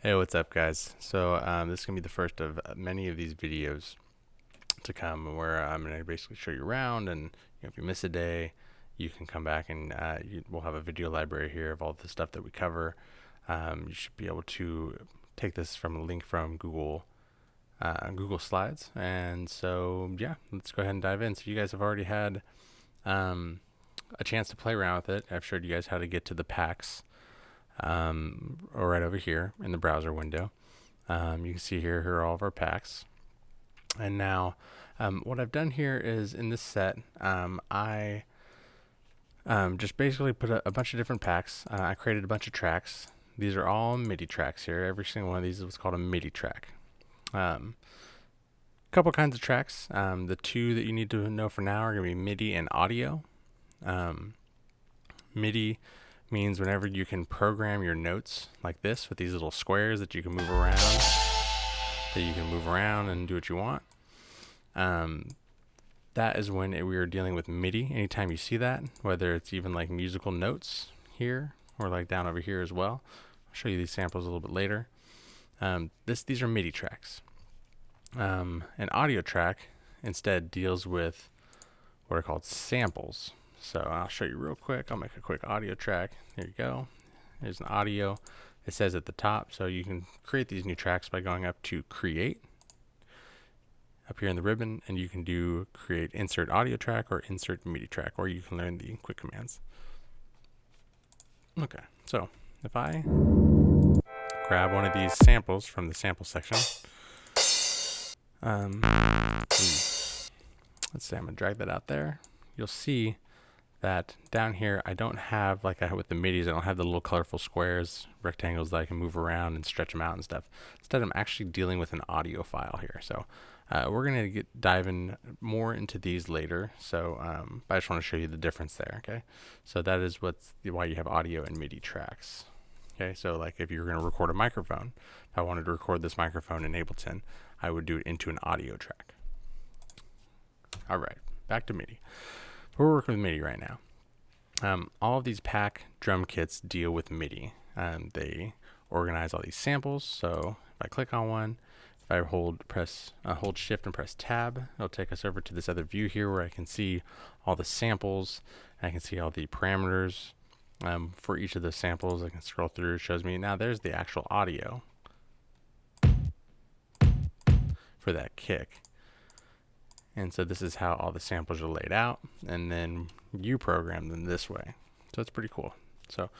Hey, what's up, guys? So this is gonna be the first of many of these videos to come, where I'm gonna basically show you around, and if you miss a day, you can come back and we'll have a video library here of all the stuff that we cover. You should be able to take this from a link from Google Slides, and so yeah, let's go ahead and dive in. So you guys have already had a chance to play around with it. I've showed you guys how to get to the packs. Or right over here in the browser window. You can see here are all of our packs. And now what I've done here is, in this set, I just basically put a bunch of different packs. I created a bunch of tracks. These are all MIDI tracks here. Every single one of these is what's called a MIDI track. Couple kinds of tracks. The two that you need to know for now are going to be MIDI and audio. MIDI means whenever you can program your notes like this with these little squares that you can move around, and do what you want. That is when we are dealing with MIDI. Anytime you see that, whether it's even like musical notes here or like down over here as well. I'll show you these samples a little bit later. These are MIDI tracks. An audio track instead deals with what are called samples. So I'll show you real quick. I'll make a quick audio track. There you go. There's an audio. It says at the top. So you can create these new tracks by going up to Create up here in the ribbon, and you can do Create Insert Audio Track or Insert MIDI Track, or you can learn the quick commands. Okay, so if I grab one of these samples from the sample section, let's say I'm gonna drag that out there. You'll see that down here I don't have, like I have with the MIDIs, I don't have the little colorful squares, rectangles that I can move around and stretch them out and stuff. Instead, I'm actually dealing with an audio file here. So we're going to dive in more into these later. So but I just want to show you the difference there. Okay, so that is why you have audio and MIDI tracks. Okay, so like if you're going to record a microphone, if I wanted to record this microphone in Ableton, I would do it into an audio track. All right, back to MIDI. We're working with MIDI right now. All of these pack drum kits deal with MIDI. They organize all these samples. So if I click on one, if I hold Shift and press Tab, it'll take us over to this other view here where I can see all the samples. I can see all the parameters for each of the samples. I can scroll through. It shows me now there's the actual audio for that kick. And so this is how all the samples are laid out, and then you program them this way. So it's pretty cool. So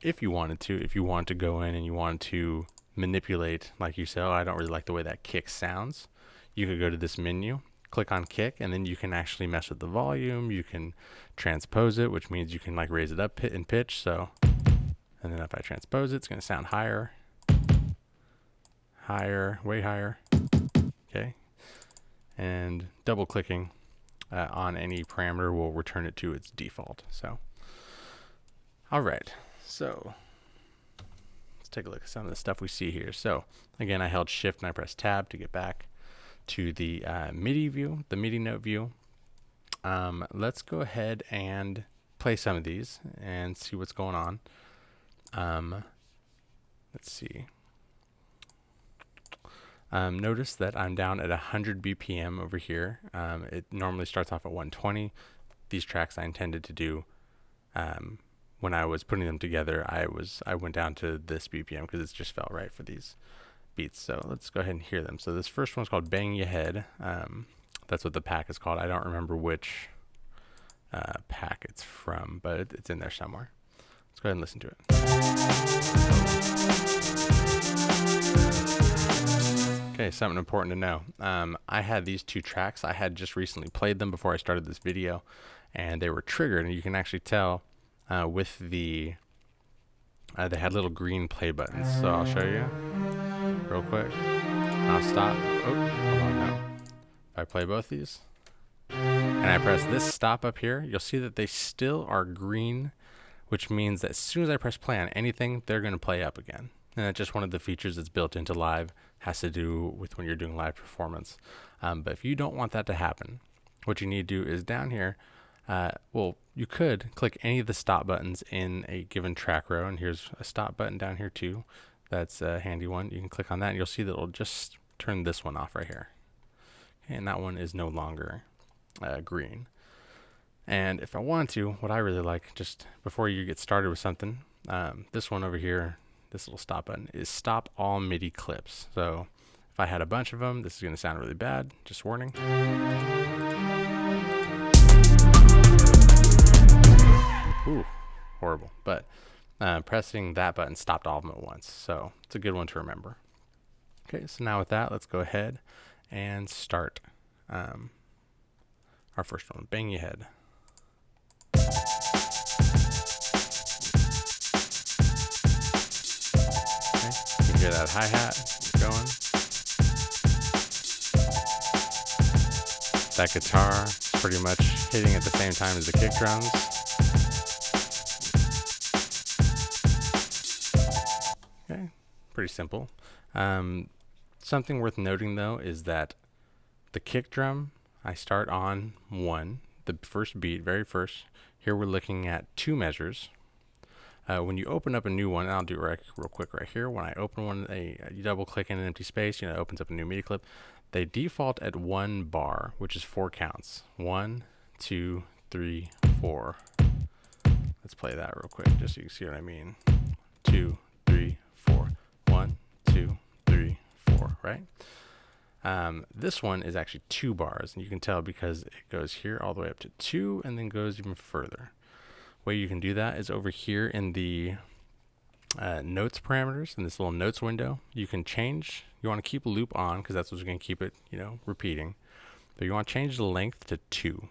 if you want to go in and you want to manipulate, like you say, oh, I don't really like the way that kick sounds, you could go to this menu, click on kick, and then you can actually mess with the volume. You can transpose it, which means you can like raise it up in pitch. So, and then if I transpose it, it's going to sound higher, way higher. Okay. And double clicking on any parameter will return it to its default. So, all right, so let's take a look at some of the stuff we see here. So again, I held Shift and I pressed Tab to get back to the MIDI view, the MIDI note view. Let's go ahead and play some of these and see what's going on. Let's see. Notice that I'm down at 100 BPM over here. It normally starts off at 120. These tracks I intended to do, when I was putting them together, I went down to this BPM because it just felt right for these beats. So let's go ahead and hear them. So this first one's called Bang Ya Head. That's what the pack is called. I don't remember which pack it's from, but it's in there somewhere. Let's go ahead and listen to it. Okay, something important to know. I had these two tracks. I had just recently played them before I started this video, and they were triggered, and you can actually tell with the they had little green play buttons. So I'll show you real quick. I'll stop. Oh, hold on now. If I play both these and I press this stop up here, you'll see that they still are green, which means that as soon as I press play on anything, they're going to play up again. And that's just one of the features that's built into live, has to do with when you're doing live performance. But if you don't want that to happen, what you need to do is down here, well, you could click any of the stop buttons in a given track row, and here's a stop button down here too. That's a handy one. You can click on that and you'll see that it'll just turn this one off right here. Okay, and that one is no longer green. And if I wanted to, what I really like, just before you get started with something, this one over here, this little stop button, is stop all MIDI clips. So if I had a bunch of them, this is going to sound really bad. Just warning. Ooh, horrible. But pressing that button stopped all of them at once. So it's a good one to remember. Okay, so now with that, let's go ahead and start our first one. Bang your head. Okay, you can hear that hi-hat going. That guitar is pretty much hitting at the same time as the kick drums. Okay, pretty simple. Something worth noting though is that the kick drum, I start on 1, the first beat, very first. Here we're looking at 2 measures. When you open up a new one, and I'll do it real quick right here. When I open one, you double click in an empty space, it opens up a new MIDI clip. They default at 1 bar, which is 4 counts. 1, 2, 3, 4. Let's play that real quick, just so you can see what I mean. 2, 3, 4. 1, 2, 3, 4, right? This one is actually 2 bars, and you can tell because it goes here all the way up to 2 and then goes even further. Way you can do that is over here in the notes parameters, in this little notes window. You can change, you want to keep loop on because that's what's going to keep it, repeating. But you want to change the length to 2.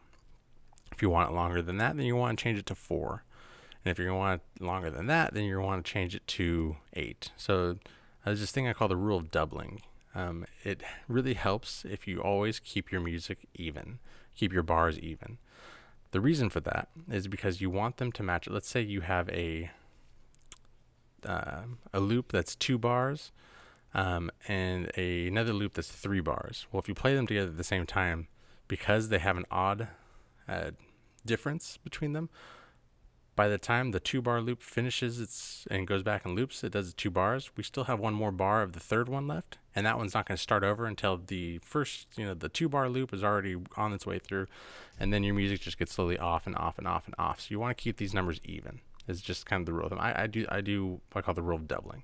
If you want it longer than that, then you want to change it to 4. And if you want it longer than that, then you want to change it to 8. So there's this thing I call the rule of doubling. It really helps if you always keep your music even, keep your bars even. The reason for that is because you want them to match. Let's say you have a loop that's 2 bars and another loop that's 3 bars. Well, if you play them together at the same time, because they have an odd difference between them, by the time the 2-bar loop finishes and goes back and loops, it does the 2 bars. We still have one more bar of the third one left, and that one's not going to start over until the first, the 2-bar loop is already on its way through, and then your music just gets slowly off and off and off and off. So you want to keep these numbers even. It's just kind of the rule of them. I do what I call the rule of doubling.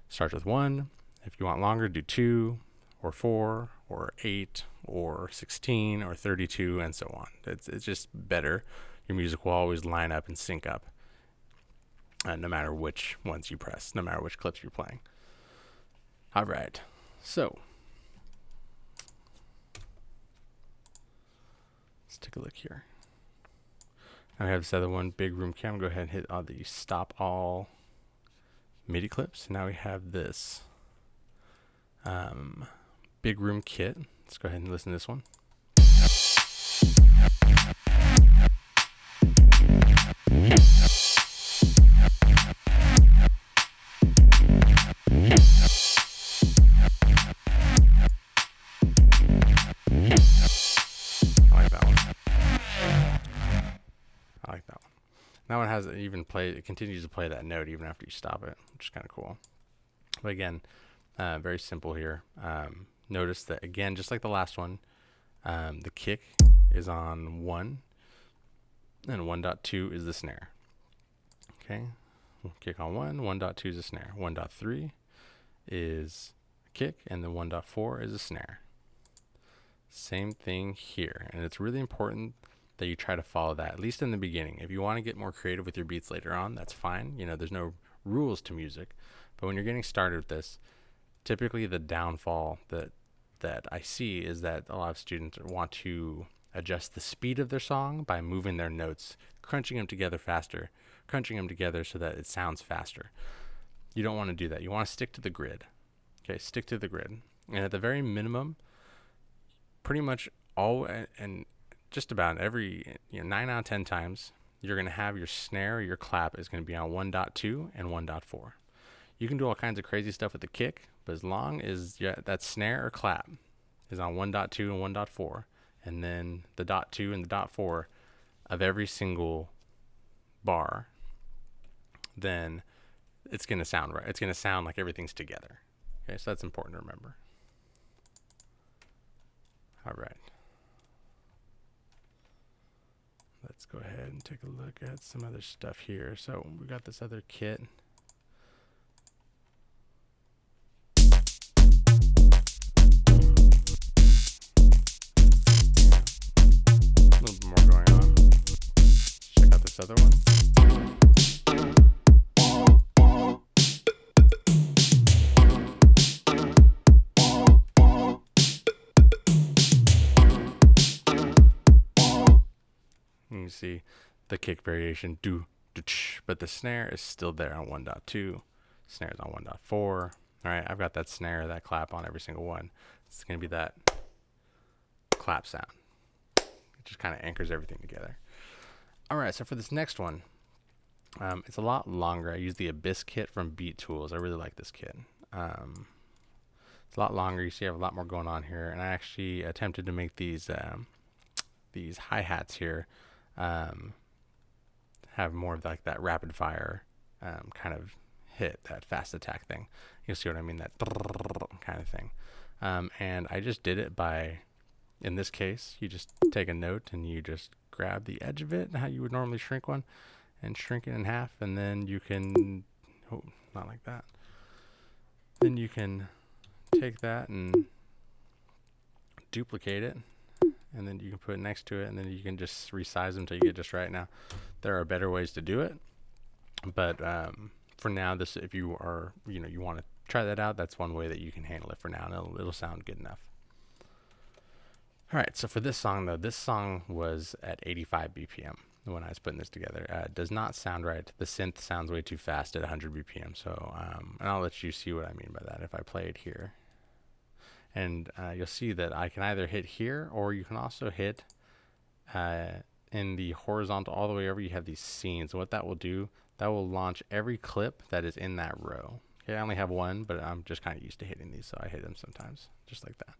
Starts with 1. If you want longer, do 2 or 4 or 8 or 16 or 32 and so on. It's just better. Your music will always line up and sync up, no matter which ones you press, no matter which clips you're playing. All right, so let's take a look here. I have this other one, big room cam. Go ahead and hit all the stop all MIDI clips. Now we have this big room kit. Let's go ahead and listen to this one. That one has it continues to play that note even after you stop it, which is kind of cool. But again, very simple here. Notice that again, just like the last one, the kick is on 1 and 1.2 is the snare. Okay, kick on 1, 1.2 is the snare, 1.3 is kick, and then 1.4 is a snare. Same thing here, and it's really important that you try to follow that, at least in the beginning. If you want to get more creative with your beats later on, that's fine. There's no rules to music. But when you're getting started with this, typically the downfall that I see is that a lot of students want to adjust the speed of their song by moving their notes, crunching them together faster, crunching them together so that it sounds faster. You don't want to do that. You want to stick to the grid. Okay, stick to the grid. And at the very minimum, pretty much all and just about every 9 out of 10 times, you're going to have your snare or your clap is going to be on 1.2 and 1.4. You can do all kinds of crazy stuff with the kick, but as long as that snare or clap is on 1.2 and 1.4, and then the .2 and the .4 of every single bar, then it's going to sound right. It's going to sound like everything's together. Okay, so that's important to remember. All right. Let's go ahead and take a look at some other stuff here. So we got this other kit. A little bit more going on. Check out this other one. You see the kick variation do, but the snare is still there on 1.2. Snare is on 1.4. All right, I've got that snare, that clap on every single one. It's going to be that clap sound. It just kind of anchors everything together. All right, so for this next one, it's a lot longer. I use the Abyss kit from Beat Tools. I really like this kit. It's a lot longer. You see I have a lot more going on here, and I actually attempted to make these hi-hats here have more of like that rapid fire kind of hit, that fast attack thing. You'll see what I mean, that kind of thing. And I just did it by, in this case, you just take a note and you just grab the edge of it, how you would normally shrink one, and shrink it in half, and then you can, oh, not like that. Then you can take that and duplicate it, and then you can put it next to it, and then you can just resize them until you get just right. Now, there are better ways to do it, but for now, this, if you are, you want to try that out, that's one way that you can handle it for now, and it'll sound good enough. All right, so for this song though, this song was at 85 BPM when I was putting this together. It does not sound right. The synth sounds way too fast at 100 BPM. So, and I'll let you see what I mean by that if I play it here. And you'll see that I can either hit here, or you can also hit in the horizontal all the way over. You have these scenes. What that will do, that will launch every clip that is in that row. Okay, I only have one, but I'm just kind of used to hitting these, so I hit them sometimes, just like that.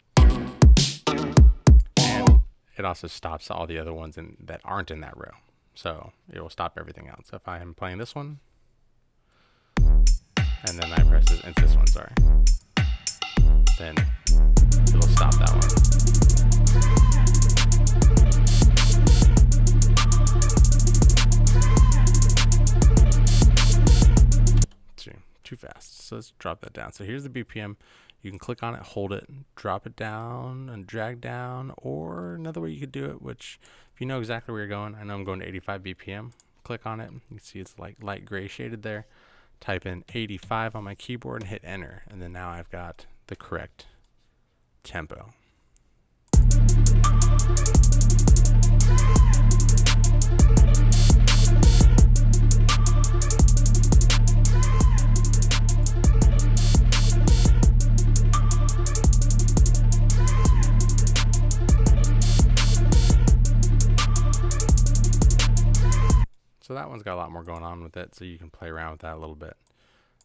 And it also stops all the other ones that aren't in that row. So it will stop everything else. So if I am playing this one, and then I press this, and it's this one, sorry, then it will stop that one. Too fast. So let's drop that down. So here's the BPM. You can click on it, hold it, drop it down, and drag down. Or another way you could do it, which if you know exactly where you're going, I know I'm going to 85 BPM. Click on it. You can see it's like light gray shaded there. Type in 85 on my keyboard and hit enter. And then now I've got the correct tempo. So that one's got a lot more going on with it, so you can play around with that a little bit.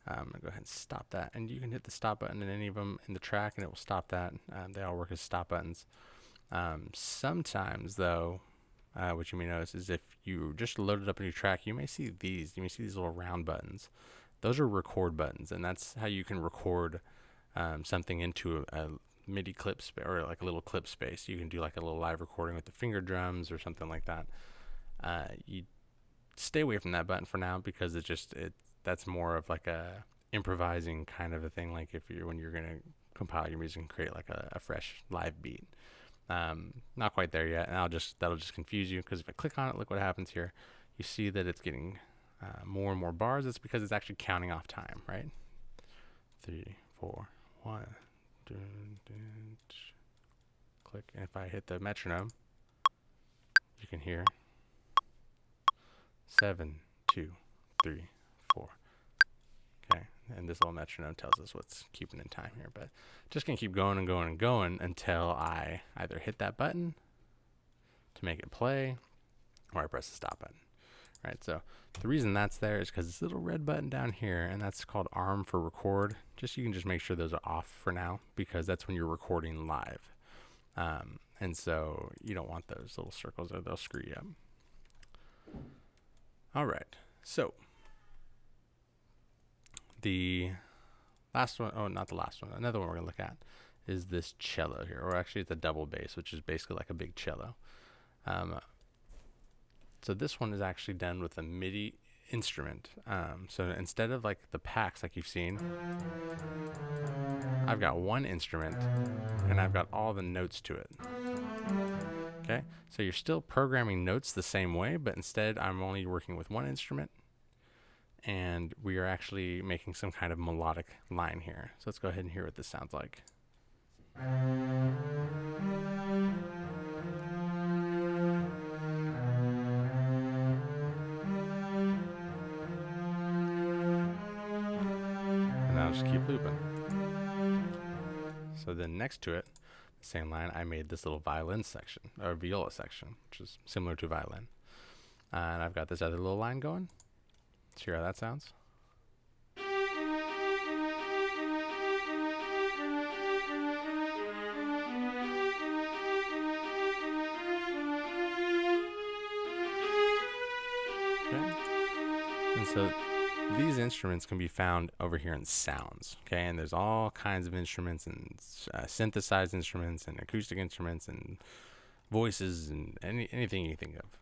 I'm going to go ahead and stop that, and you can hit the stop button in any of them in the track, and it will stop that. They all work as stop buttons. Sometimes, though, what you may notice is if you just loaded up a new track, you may see these. You may see these little round buttons. Those are record buttons, and that's how you can record something into a MIDI clip or like a little clip space. You can do like a little live recording with the finger drums or something like that. You stay away from that button for now, because that's more of like a improvising kind of a thing, like when you're going to compile your music and create like a fresh live beat. Not quite there yet, and that'll just confuse you, because if I click on it, look what happens here. You see that it's getting more and more bars. It's because it's actually counting off time, right? 3, 4, 1, click, and if I hit the metronome, you can hear 7, 2, 3, 4. Okay, and this little metronome tells us what's keeping in time here, but just gonna keep going and going and going until I either hit that button to make it play, or I press the stop button. Right, so the reason that's there is because this little red button down here, and that's called ARM for record. You can just make sure those are off for now, because that's when you're recording live. And so you don't want those little circles, or they'll screw you up. All right, so the last one, oh, not the last one, another one we're going to look at is this cello here, or actually it's a double bass, which is basically like a big cello. So this one is actually done with a MIDI instrument. So instead of like the packs like you've seen, I've got one instrument and I've got all the notes to it. Okay, so you're still programming notes the same way, but instead I'm only working with one instrument, and we are actually making some kind of melodic line here. So let's go ahead and hear what this sounds like. And I'll just keep looping. So then next to it, the same line, I made this little violin section, or viola section, which is similar to violin. And I've got this other little line going. Let's hear how that sounds. Okay. And so these instruments can be found over here in sounds, okay? And there's all kinds of instruments, and synthesized instruments, and acoustic instruments, and voices, and anything you think of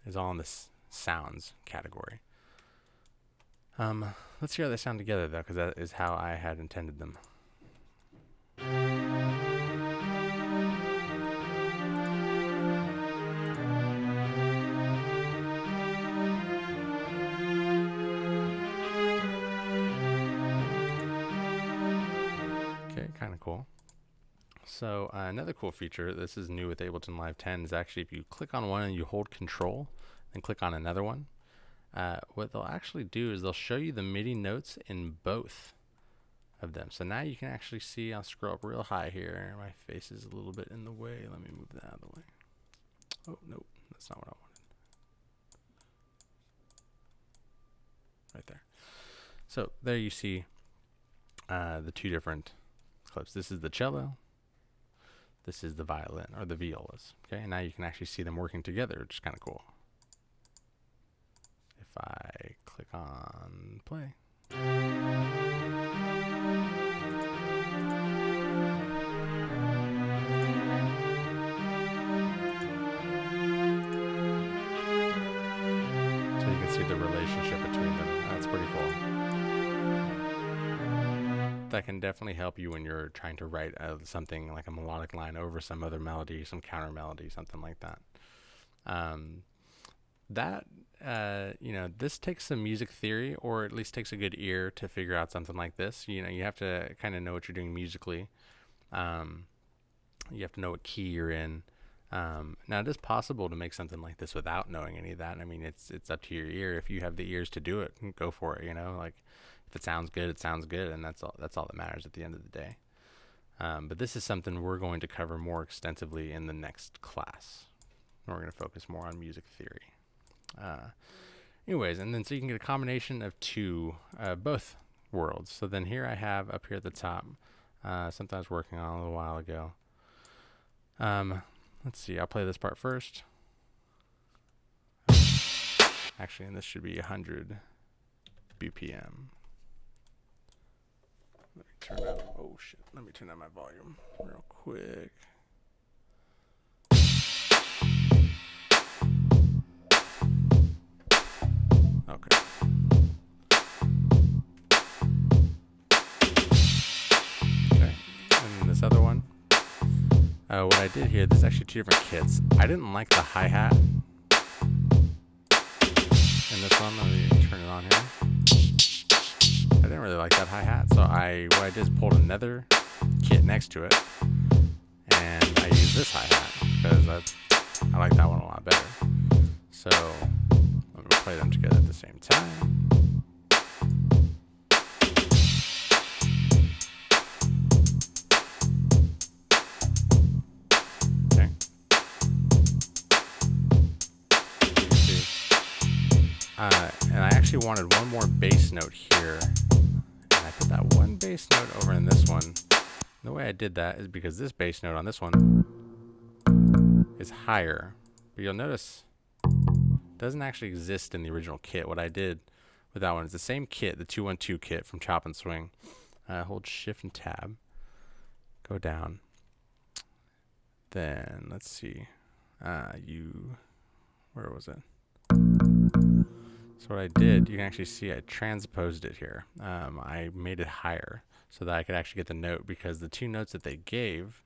is all in this sounds category. Let's hear how they sound together, though, because that is how I had intended them. Kind of cool. So another cool feature, this is new with Ableton Live 10, is actually if you click on one and you hold Control and click on another one, what they'll actually do is they'll show you the MIDI notes in both of them. So now you can actually see, I'll scroll up real high here. My face is a little bit in the way. Let me move that out of the way. Oh, nope, that's not what I wanted. Right there. So there you see the two different clips. This is the cello, this is the violin, or the violas. Okay, and now you can actually see them working together, which is kind of cool. If I click on play, so you can see the relationship between them. That's pretty cool. That can definitely help you when you're trying to write something like a melodic line over some other melody, some counter melody, something like that. You know, this takes some music theory, or at least takes a good ear to figure out something like this. You know, you have to kind of know what you're doing musically. You have to know what key you're in. Now, it is possible to make something like this without knowing any of that. I mean, it's up to your ear. If you have the ears to do it, go for it. You know, like, if it sounds good, it sounds good, and that's all that matters at the end of the day. But this is something we're going to cover more extensively in the next class. We're going to focus more on music theory. Anyways, and then so you can get a combination of both worlds. So then here I have up here at the top something I was working on a little while ago. Let's see, I'll play this part first. Actually, and this should be 100 BPM. Let me turn down, oh shit, let me turn down my volume real quick. Okay. Okay, and then this other one. What I did here, there's actually two different kits. I didn't like the hi-hat in this one. Let me turn it on here. I didn't really like that hi-hat, so what I did is pulled another kit next to it, and I used this hi-hat because I like that one a lot better. So I'm gonna play them together at the same time. Okay. And I actually wanted one more bass note here. I put that one bass note over in this one. The way I did that is because this bass note on this one is higher. But you'll notice it doesn't actually exist in the original kit. What I did with that one. It's the same kit, the 212 kit from Chop and Swing. Hold Shift and Tab. Go down. Then let's see. Where was it? So what I did, you can actually see I transposed it here. I made it higher so that I could actually get the note, because the two notes that they gave,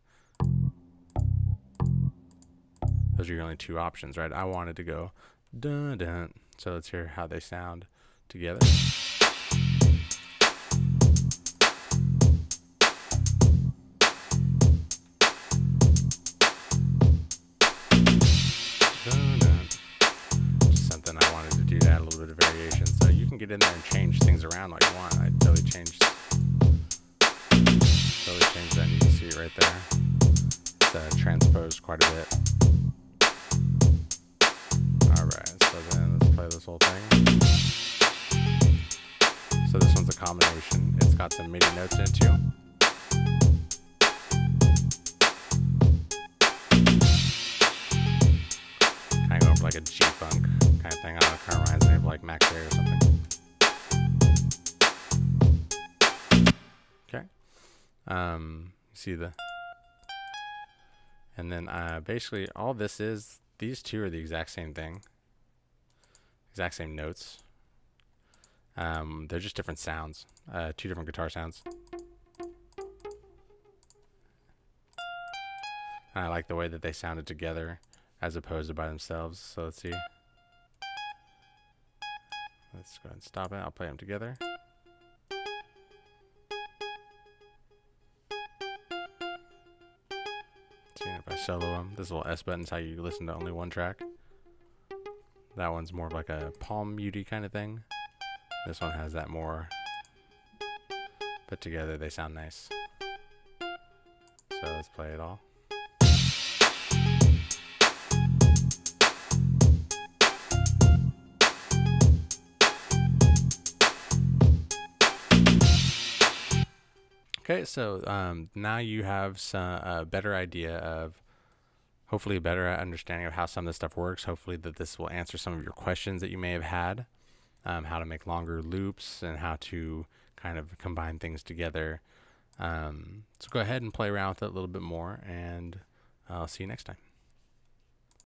those are your only two options, right? I wanted to go dun dun. So let's hear how they sound together. Dun, dun. Just something I wanted to do to add a little bit of variation. So you can get in there and change things around like you want. I totally changed that, and you can see it right there. It's transposed quite a bit. Alright, so then let's play this whole thing. So this one's a combination. It's got some MIDI notes in it too. Kind of going for like a G-funk kind of thing. I don't know, it kind of reminds me of like Mac Ray or something. Okay. See the... And then basically all this is, these two are the exact same thing. Exact same notes. They're just different sounds. Two different guitar sounds. And I like the way that they sounded together as opposed to by themselves. So let's see. Let's go ahead and stop it. I'll play them together. See if I solo them. This little S button is how you listen to only one track. That one's more of like a palm muty kind of thing. This one has that more put together. They sound nice. So let's play it all. Okay, so now you have a better idea of, hopefully a better understanding of how some of this stuff works. Hopefully that this will answer some of your questions that you may have had. How to make longer loops and how to kind of combine things together. So go ahead and play around with it a little bit more, and I'll see you next time.